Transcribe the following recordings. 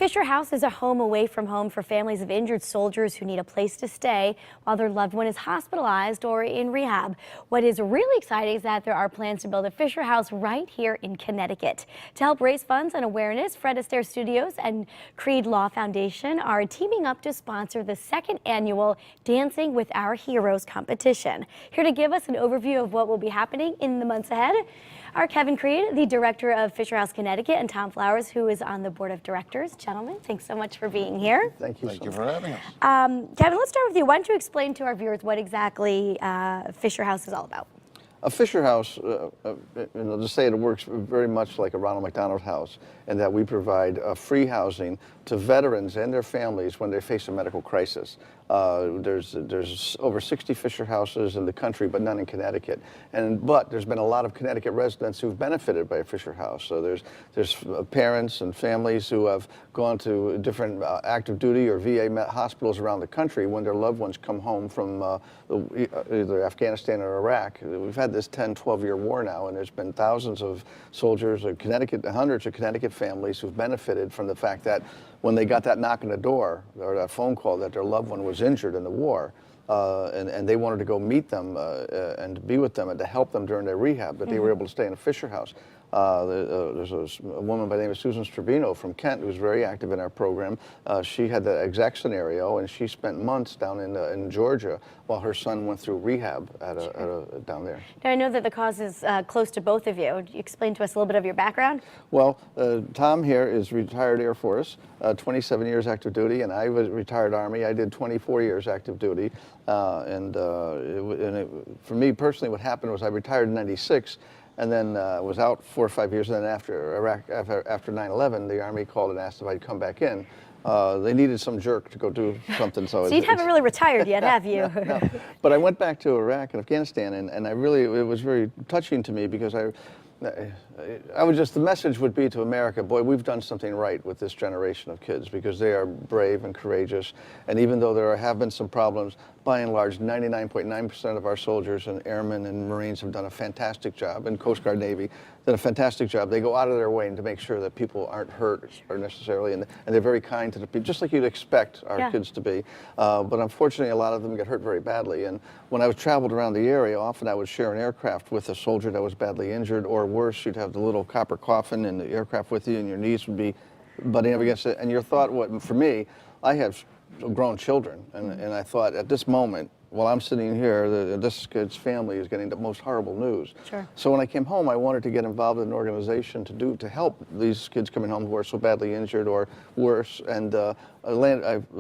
Fisher House is a home away from home for families of injured soldiers who need a place to stay while their loved one is hospitalized or in rehab. What is really exciting is that there are plans to build a Fisher House right here in Connecticut. To help raise funds and awareness, Fred Astaire Studios and Creed Law Foundation are teaming up to sponsor the second annual Dancing with Our Heroes competition. Here to give us an overview of what will be happening in the months ahead are Kevin Creed, the director of Fisher House Connecticut, and Tom Flowers, who is on the board of directors. Gentlemen, thanks so much for being here. Thank you. Thank you for having us. Kevin, let's start with you. Why don't you explain to our viewers what exactly Fisher House is all about? A Fisher House, I'll just say it works very much like a Ronald McDonald House in that we provide free housing to veterans and their families when they face a medical crisis. There's over 60 Fisher Houses in the country, but none in Connecticut. But there's been a lot of Connecticut residents who've benefited by a Fisher House. So there's parents and families who have gone to different active duty or VA hospitals around the country when their loved ones come home from either Afghanistan or Iraq. We've had this 10, 12-year war now, and there's been thousands of soldiers in Connecticut, hundreds of Connecticut families who've benefited from the fact that when they got that knock on the door or that phone call that their loved one was injured in the war, and they wanted to go meet them and to be with them and to help them during their rehab, that they were able to stay in a Fisher House. There's a woman by the name of Susan Strabino from Kent who's very active in our program. She had the exact scenario, and she spent months down in Georgia while her son went through rehab down there. Now, I know that the cause is close to both of you. Would you explain to us a little bit of your background? Well, Tom here is retired Air Force, 27 years active duty, and I was retired Army. I did 24 years active duty, for me personally, what happened was I retired in '96. And then was out 4 or 5 years, and then after 9/11, the Army called and asked if I'd come back in. They needed some jerk to go do something. So you haven't really retired yet, have you? No. But I went back to Iraq and Afghanistan, and it was very touching to me because the message would be to America, boy, we've done something right with this generation of kids because they are brave and courageous. And even though there have been some problems, by and large, 99.9% of our soldiers and airmen and Marines have done a fantastic job, and Coast Guard, Navy done a fantastic job. They go out of their way to make sure that people aren't hurt or necessarily, and they're very kind to the people, just like you'd expect our kids to be. But unfortunately, a lot of them get hurt very badly. And when I traveled around the area, often I would share an aircraft with a soldier that was badly injured, or worse, you'd have the little copper coffin in the aircraft with you, and your knees would be butting up against it. And your thought, for me, I have grown children, and I thought at this moment, while I'm sitting here, this kid's family is getting the most horrible news. Sure. So when I came home, I wanted to get involved in an organization to help these kids coming home who are so badly injured or worse. And I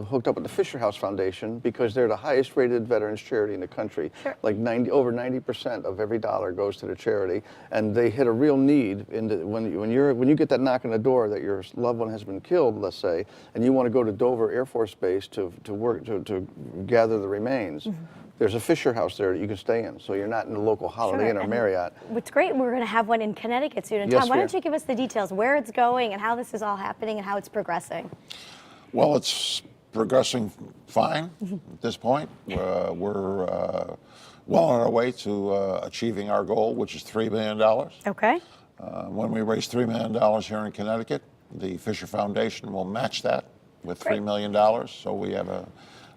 hooked up with the Fisher House Foundation because they're the highest rated veterans charity in the country. Sure. Like over 90% of every dollar goes to the charity, and they hit a real need when you get that knock on the door that your loved one has been killed, let's say, and you want to go to Dover Air Force Base to gather the remains. There's a Fisher House there that you can stay in, so you're not in the local Holiday Inn or Marriott. What's great, we're going to have one in Connecticut soon. And Yes, Tom, why don't you give us the details, where it's going and how this is all happening and how it's progressing? Well, it's progressing fine at this point. We're well on our way to achieving our goal, which is $3 million. Okay. When we raise $3 million here in Connecticut, the Fisher Foundation will match that with $3 million, so we have a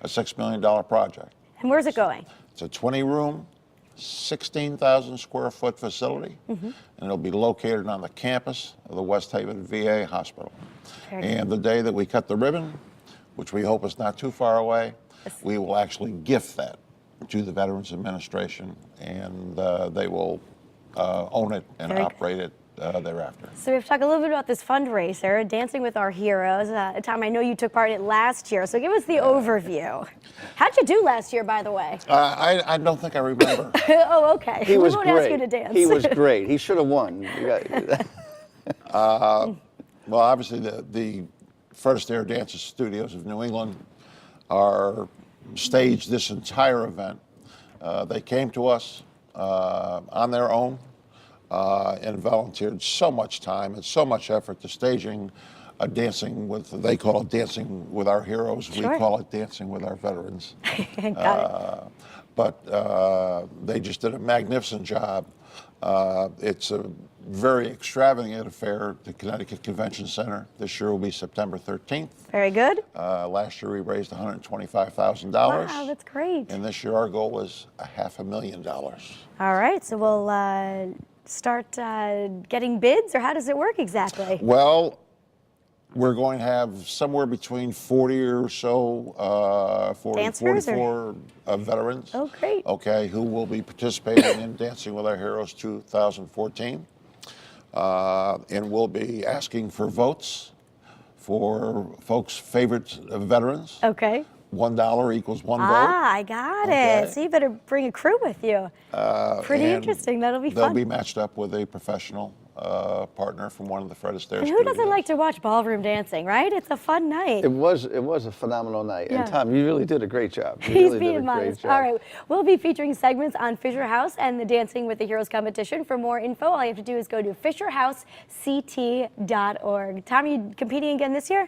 $6 million project. And where's it going? It's a 20-room, 16,000 square foot facility, and it'll be located on the campus of the West Haven VA Hospital. And the day that we cut the ribbon, which we hope is not too far away, we will actually gift that to the Veterans Administration, and they will own it and operate it thereafter. So we have to talk a little bit about this fundraiser, Dancing with Our Heroes. Tom, I know you took part in it last year, so give us the overview. How'd you do last year, by the way? I don't think I remember. Oh, okay. He was won't great. ask you to dance. He was great. He should have won. Well, obviously, the Fred Astaire Dance Studios of New England are staged this entire event. They came to us on their own and volunteered so much time and so much effort to staging a dancing with, they call it Dancing with Our Heroes. Sure. We call it Dancing with Our Veterans. Got it. But they just did a magnificent job. It's very extravagant affair at the Connecticut Convention Center. This year will be September 13th. Very good. Last year we raised $125,000. Wow, that's great. And this year our goal was $500,000. All right, so we'll start getting bids, or how does it work exactly? Well, we're going to have somewhere between 40 or so, 40, Dancers, 44 veterans. Oh, great. Okay, who will be participating in Dancing with Our Heroes 2014. And we'll be asking for votes for folks' favorite veterans. Okay. $1 equals one vote. Ah, I got Okay. it. So you better bring a crew with you. Pretty And interesting. That'll be They'll fun. be matched up with a professional partner from one of the Fred Astaire And who studios. doesn't like to watch ballroom dancing, right? It's a fun night. It was a phenomenal night. Yeah. And Tom, you really did a great job. You He's really did a being great modest. job. All right, we'll be featuring segments on Fisher House and the Dancing with the Heroes competition. For more info, all you have to do is go to fisherhousect.org. Tom, you competing again this year?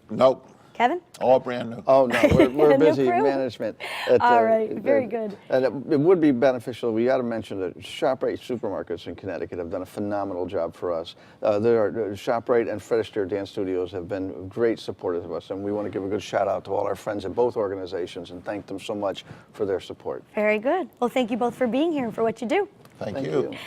Nope. Kevin? All brand new. Oh, no, we're New busy crew? management. All right, very good. And it would be beneficial. We got to mention that ShopRite supermarkets in Connecticut have done a phenomenal job for us. ShopRite and Fred Astaire Dance Studios have been great supporters of us, and we want to give a good shout out to all our friends at both organizations and thank them so much for their support. Very good. Well, thank you both for being here and for what you do. Thank Thank you. you. All right.